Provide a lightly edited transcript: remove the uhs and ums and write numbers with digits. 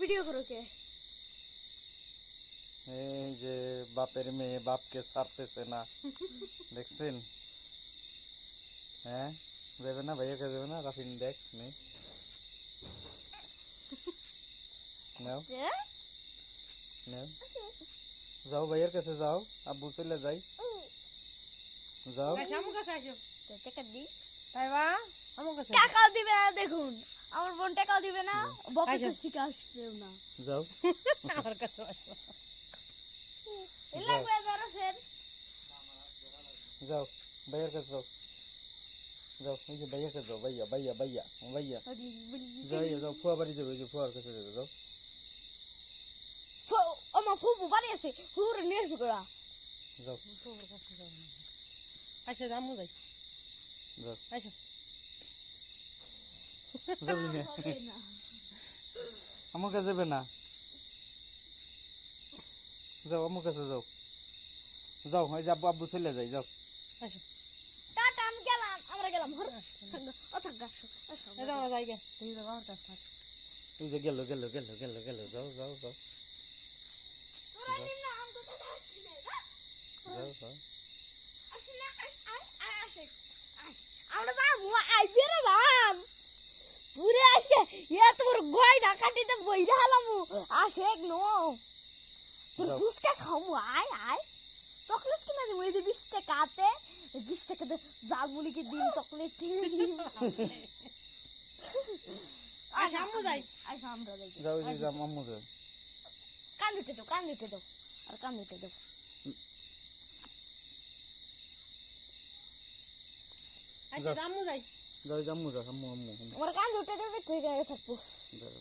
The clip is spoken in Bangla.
ভিডিও করো কে? এই যে বাপের মেয়ে বাপকে ছাড়তেছে না, দেখছেন? হ্যাঁ, যাবে না ভাইয়াকে, যাবে না? রাফিন দেখ নেই, নাও নাও, যাও ভাইয়ের কাছে যাও, আব্বু চলে যাই, যাও। টাকাও দিবে না, দেখুন আমার বোন টাকাও দিবে না, বাপের কাছে আসবেও না। যাও আমার কাছে আসো। লাগবে যারা স্যার। যাও ভাইয়ের কাছে যাও, যাও ওই যে ভাইয়ার কাছে যাও, ভাইয়া ভাইয়া ভাইয়া ভাইয়া, যাও যাও, ফুয়া বাড়ি যাবে, ওই যে ফুয়ার কাছে যাবে, যাও। সো আমার ফুপু বাড়ি আছে, ফুপুর নিয়ে এসে করা। যাও আচ্ছা জামু যাই, যাও, আচ্ছা যাবি না? আমার কাছে যাবে না, যাও আমার কাছে যাও, যাও ওই যে আব্বু আব্বু চলে যাই, যাও। আচ্ছা টাটা, আমি গেলাম, আমরা গেলাম। থাকবে ও থাকবে, আসো আসো। এই আমরা যাই গে, তুই তো আমার কাছে থাক। ওই যে গেল গেল গেল গেল গেল, যাও যাও যাও তোরা নিম্ন আম তো আসছি না, যাও যাও। আসি না, আসে আমরা যাবো, আইবে রে বাম পুরে আজকে এত বড় গয়না কাটিতে বইরা হালামু, আসে এক নো তোর যাও। ফুসকা খামু, আয় আয় চকলেট কিনা দিমু, এই যে 20 টাকা হাতে, 20 টাকা দে জালমুড়িকে দিন, চকলেট কিনে দিন। আচ্ছা আম্মু যাই, আচ্ছা আমরা যাই, যাও ওই যে যাও, আম্মু যাও। কান দিতে দাও, কান দিতে দাও, আর কান দিতে দাও। আচ্ছা আম্মু যাই। যাও ওই যে আম্মু যাও, আম্মু আম্মু আম্মু, আমার কান দিতে দাও, দেখতে থাকবো। যাও।